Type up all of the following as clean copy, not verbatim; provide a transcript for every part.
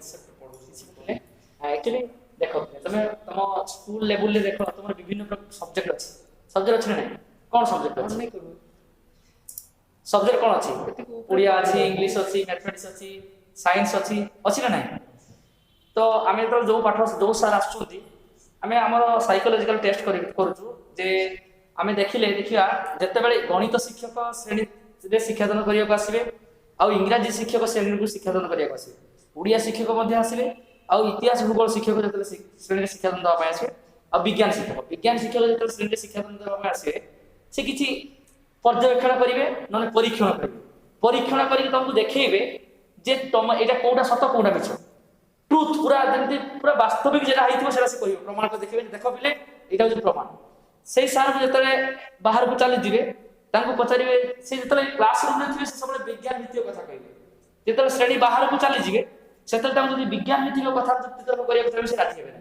Concept पढौछि actually देखो तुम तुम स्कूल लेवल रे देखो तुम विभिन्न सब्जेक्ट अछि ना कोन सब्जेक्ट अछि सब्जेक्ट कोन अछि ओडिया अछि इंग्लिश अछि मैथमेटिक्स अछि साइंस अछि ना नहीं तो आमे तो जो पाठ जो सार आछुंती आमे हमर साइकोलॉजिकल टेस्ट करूछु जे आमे देखिया जते बेले गणित शिक्षक श्रेणी रे शिक्षादान करिया को आसीबे आ इंग्रजी शिक्षक श्रेणी को शिक्षादान करिया को आसीबे ओडिया शिक्षक मध्ये आसीबे आ इतिहास भूगोल शिक्षक जते श्रेणी रे शिक्षादान दवा पाए आसीबे आ विज्ञान शिक्षक जते श्रेणी रे शिक्षादान दवा पाए आसीबे से किछि पर्यवेक्षण करिवे नने परीक्षण करिके तुमको देखैबे जे तुम एटा कोडा सत कोडा मिछ ट्रुथ पूरा जंती पूरा वास्तविक जेटा हाइथिबो सेरा से कहियो प्रमाण को देखैबे देखो बिले एटा जो प्रमाण से सार को जतले बाहर को चली जिवे तांको पचारिवे से जतले क्लासरूम रे थिबे से सब विज्ञान नीति कथा कहिबे जतले श्रेणी बाहर को चली जिवे सेतले तांको जदी विज्ञान नीति कथा तर्क करिया को से राजी हेबे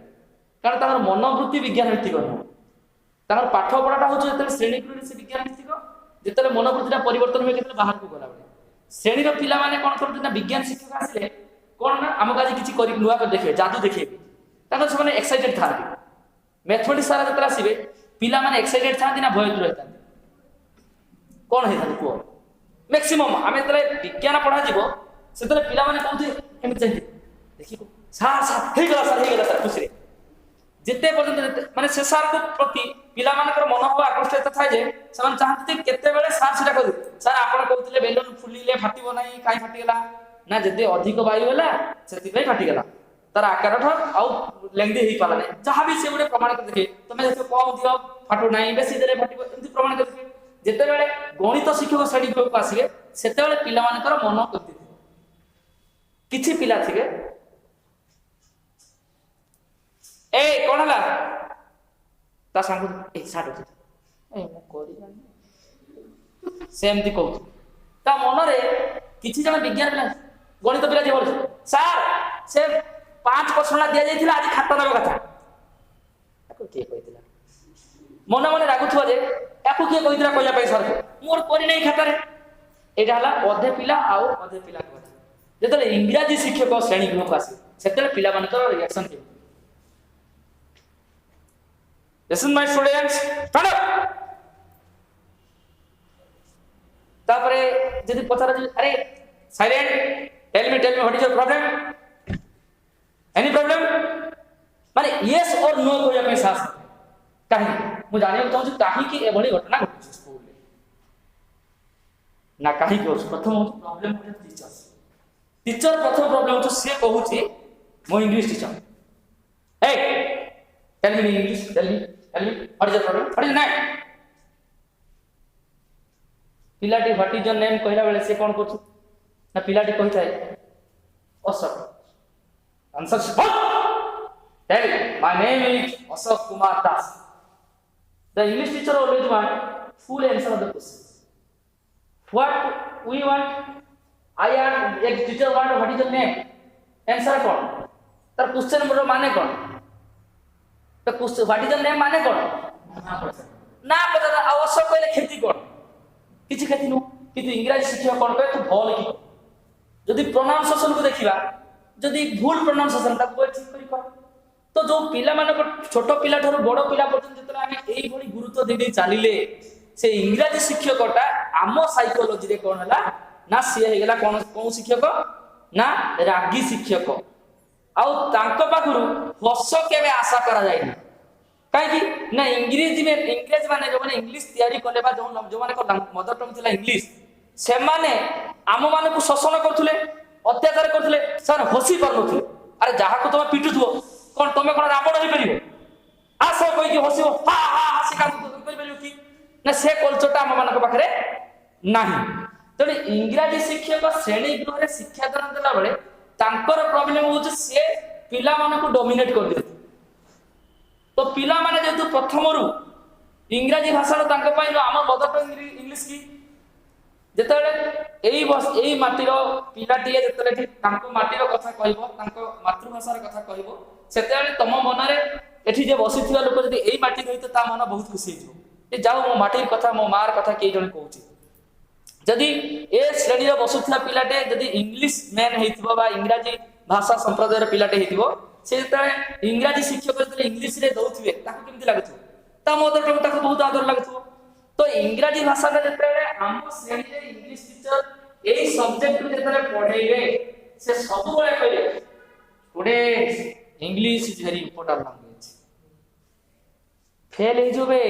कारण तार मनोवृत्ति विज्ञान नीति न तार पाठ पढाटा हो जतले श्रेणी को से विज्ञान नीति जतले मनोवृत्तिटा परिवर्तन होय केतले बाहर को गला बळे श्रेणी रो पिला माने कोन करते ना विज्ञान शिक्षक आसीले कोन ना हम काजी किछि करि नुवा कर देखबे जादू देखबे ताको से माने एक्साइटेड थाते मैथमेटिक्स सारा जतरा आसीबे पिला माने एक्साइटेड थाते ना भय रहता कोन हे थाते को मैक्सिमम आमे तले विज्ञान पढा जीवो सेतले पिला माने कहते एमि चाहिए देखि को सार हे गला सर खुशी रे जिते पर्यंत माने से सार को प्रति पिला मानकर मनोभाव आकृष्ट था जे समान चाहते केते बेले सार सेटा करू सार आपण कहउतले बेलून फुलिले फाटिबो नाही काई फाटि गेला ना जदे अधिक वायु होला सेति भाई फाटि गेला तार आकार ठ आउ लेंदी हेई पाला नै जहां भी से गुडे प्रमाण कर देखे तमे देखो कम दियो फाटो नाही बेसी देले फाटिबो एंती प्रमाण कर देखे जेते बेले गणित शिक्षक श्रेणी को आसीले सेते बेले पिला मानकर मन करते किछि पिला थिगे ए कोन हला ता सांग ए साडो ए मो कोरी जानी सेमती कहू ता मन रे किछि जण विज्ञान पिला गणित पिला जे बोल सर से 5% दिया जाइथिला आज खाता देबा कथा एको के कहितला मन मन रागुथवा जे एको के कहितला कहला पई सर मोर कोरी नै खाता रे एटा हला अधे पिला कथा जेतले इंग्रजी शिक्षक श्रेणी ग्रुप आसी सेतले पिला मानकर रिएक्शन के Listen my students, stand up. तापरे जदी पचारा अरे silent tell me what is your problem any problem माने यस और नो कोया पे साथ काहे मु जानियो चाहू काहे की एभली घटना घटि स्कूल रे ना काहे की प्रथम प्रॉब्लम हो टीचर प्रथम प्रॉब्लम तो से कहूची मो इंग्लिश टीचर ए tell me English tell me what is the problem what is the name पिलाटी what is your name कहला बेले से कोन करछु ना पिलाटी कहथाय Ashok answer what tell my name is Ashok Kumar Das the English teacher always want full answer of the question what we want I am a teacher want what is your name answer कोन तर question मोर माने कोन तो कुछ what is the name माने कोन ना पता आवश्यक कहले खेती कोन किछि खेती नु किंतु इंग्रजी शिक्षा कोन कहे तो भल की जदी प्रोनाउंसिएशन को देखिबा जदी भूल प्रोनाउंसिएशन ता को ठीक करी कर तो जो पिला माने को छोटो पिला थारो बडो पिला पर्यंत जतरा आमे एई भली गुरुत्व देई चालिले से इंग्रजी शिक्षकटा आम साइकोलॉजी रे कोन हला ना से हे गेला कोन शिक्षक ना रागी शिक्षक आउ तांको पाखरु हस केबे आशा करा जाय ना काहे कि ना इंग्लिश माने जो माने इंग्लिश तयारी करले बा जो माने को मदर टंग थिला इंग्लिश से माने आम माने को शोषण करथुले अत्याचार करथुले सर हसी परनथुले अरे जहा को तुम पिटुथबो कोन तमे कोन रावण होई परिबो आशा कोइ कि हसिबो हा हा हसी काम कर परिबो कि ना से कल्चरटा आम माने को पाखरे नाही तने इंग्रजी शिक्षक श्रेणी गृह रे शिक्षा दान देला बेले तांकर प्रॉब्लम हो से पिला माने को डोमिनेट कर दे तो पिला माने जेतु प्रथम रु इंग्रजी भाषा तांको पई आम मदर टंग इंग्लिश की जेतले एई माटीरो पिलाटिए जेतले ठीक तांको माटीरो कथा कहबो तांको मातृभाषार कथा कहबो सेतेले तम मनरे एठी जे बसिथिबा लोक जदी एई माटी रहितो ता मन बहुत खुशी हिजो ए जाऊ मो माटीर कथा मो मार कथा के जण कहूची जदी ए श्रेणी रो बसुथिला पिलाटे जदी इंग्लिश मैन हेतिबो बा इंग्रजी भाषा संप्रदायर पिलाटे हेतिबो से जेते इंग्रजी शिक्षक जेते इंग्लिश रे दउथिबे ताको केमति लागथु ता मदर टंग ताको बहुत आदर लागथु तो इंग्रजी भाषा रे जेते हम श्रेणी रे इंग्लिश टीचर एई सब्जेक्ट जेते पढाइबे से सब बळे कहले today English is very important language fail हो जबे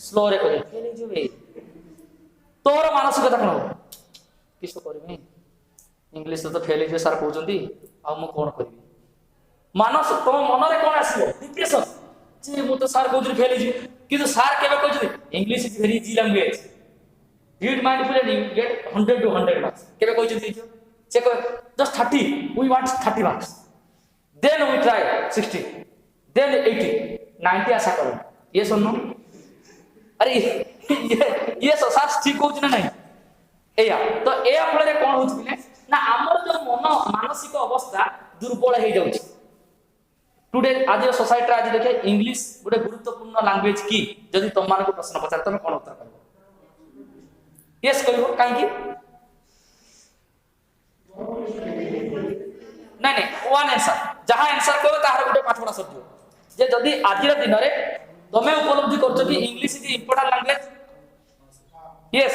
स्लो रे कहले फेल हो जबे तोर मानसिकता कोन किस करबे इंग्लिश तो फेल हो सर कहउचंदी आ मु कोन करबी मानस तो मन रे कोन आसीबो डिप्रेशन जे मु तो सर कहउचि फेल हो किंतु सर केबे कहउचि English is very easy language read mindfully you get 100 to 100 marks केबे कहउचि check just 30 we want 30 marks then we try 60 then 80 90 आशा करो ये सुनो अरे ये ससास ठीक होउछ ना नहीं एया तो ए फल रे कोन होउछ बिले ना हमर जो मन मानसिक अवस्था दुर्बल हे जाउछ टुडे आज सोसाइटी आज देखे इंग्लिश गोटे गुरुत्वपूर्ण लैंग्वेज की जदि तुम मान को प्रश्न पचार तुम कोन उत्तर करबो यस कहबो काहे की नहीं नहीं वन आंसर जहां आंसर कहबो ताहार गोटे पाठ पढा सब्जो जे जदि आज दिन रे तमे उपलब्धि करछो कि English is important language yes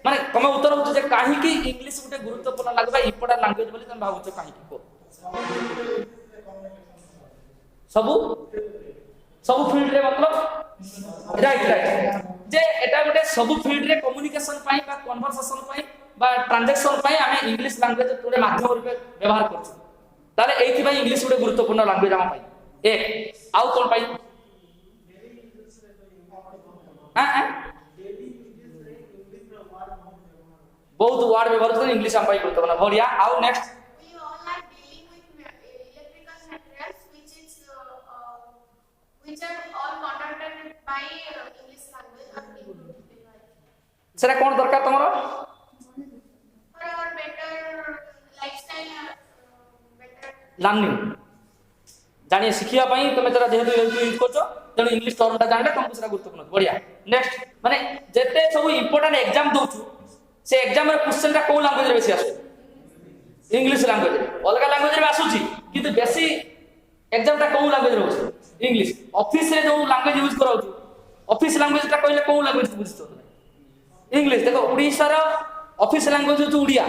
माने तमे उत्तर होछ जे काहे की इंग्लिश गोटे गुरुत्वपूर्ण लैंग्वेज इंपोर्टेंट लैंग्वेज बोली तमे भाबुछ काहे की को सब फील्ड रे मतलब राइट जे एटा गोटे सब फील्ड रे कम्युनिकेशन पाई बा कन्वर्सेशन पाई बा ट्रांजैक्शन पाई हमें इंग्लिश लैंग्वेज गोटे माध्यम रूपे व्यवहार करछु ताले एथि भाई इंग्लिश गोटे गुरुत्वपूर्ण लैंग्वेज हम पाई एक आउ कोन पाई हां बहुत वर्ड व्यवहार करते इंग्लिश हम पाई गुरुत्वपूर्ण बढ़िया आउ next which are all conducted by English language or सेरा कोन दरकार तमरो for our better lifestyle better learning जानिए सिखिया पई तमे जरा जेहेतु यूज करछो तेनु इंग्लिश टर्मटा जानले तुमको सेरा गुरुत्वपूर्ण बढ़िया नेक्स्ट माने जेते सब इंपोर्टेंट एग्जाम दोछु से एग्जाम रे क्वेश्चन टा को लैंग्वेज रे बेसी आसु इंग्लिश लैंग्वेज रे अलगा लैंग्वेज रे आसुची किंतु बेसी एग्जाम टा को लैंग्वेज रे होछ इंग्लिश ऑफिस रे जो लैंग्वेज यूज कराउ ऑफिस लैंग्वेज टा कहले को लैंग्वेज बुझतो इंग्लिश देखो ओडिसा रो ऑफिस लैंग्वेज जो उड़िया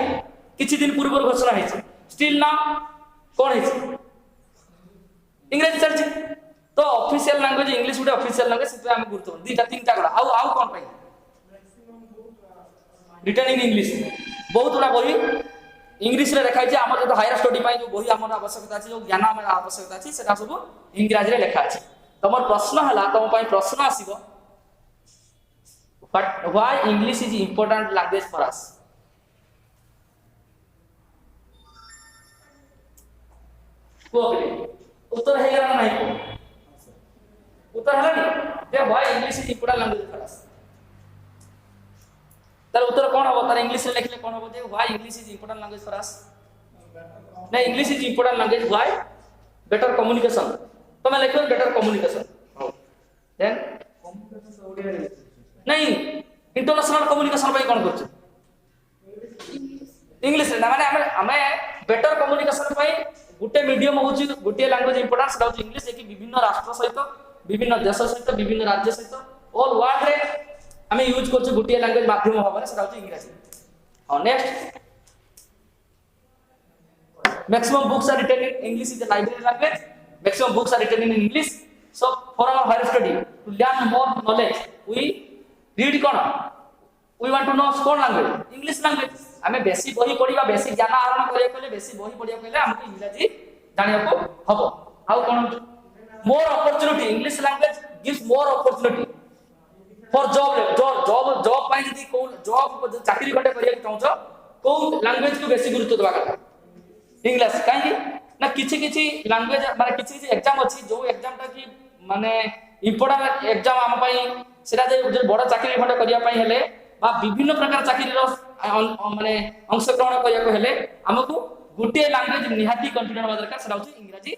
किछि दिन पूर्व घोषणा हेछि स्टिल ना कोन हेछि इंग्लिश चलछि तो ऑफिशियल लैंग्वेज इंग्लिश उडे ऑफिशियल लैंग्वेज से हम गुरुत्व दीटा तीनटा गडा आउ कोन पाई रिटन इन इंग्लिश बहुत बड़ा बही इंग्लिश रे लिखा है हमर जो हायर स्टडी पाई जो बही हमर आवश्यकता अछि जो ज्ञान हमर आवश्यकता अछि सेटा सब इंग्लिश रे लिखा अछि तमर प्रश्न हला तम पाई प्रश्न आसीबो but why English is important language for us कोकले उत्तर है या नहीं उत्तर हला नहीं जे why English is important language for us तार उत्तर कोन हो तार इंग्लिश रे लिखले कोन हो जे why English is important language for us नहीं English is important language why better communication तो मैं लिखो better communication than communication Odia रे नहीं इंटरनेशनल कम्युनिकेशन भाई कोन करछ इंग्लिश रे माने हमें बेटर कम्युनिकेशन भाई गुटे मीडियम होची गुटे लैंग्वेज इंपोर्टेंस होची इंग्लिश एकी विभिन्न राष्ट्र सहित विभिन्न देश सहित विभिन्न राज्य सहित ऑल वर्ल्ड रे हमें यूज करछ गुटे लैंग्वेज माध्यम होबारे सेटा होची इंग्लिश और next maximum books are written in English is the library language maximum books are written in English so for our higher study to learn more knowledge we read cone we want to know cone language English language हमें बेसी बही पढिबा बेसी ज्ञान आहरण करिया कहले बेसी बही पढिया कहले हमके इंग्लिश जानिया को हबो how cone more opportunity English language gives more opportunity for job पाई यदि को जॉब चाकरी कटे करिया चाहछो को लैंग्वेज को बेसी गुरुत्व देबा କଥା इंग्लिश काहे ना किछि लैंग्वेज माने किछि एग्जाम अछि जो एग्जाम ता कि माने इंपोर्टेंट एग्जाम हम पई सेटा जे बड़ चाकरी खंड करिया पई हेले बा विभिन्न प्रकार चाकरी रो माने अंशग्रहण करिया को हेले हमकु गुटे लैंग्वेज निहाती कॉन्फिडेंट होबा दरकार सेटा होछि इंग्लिश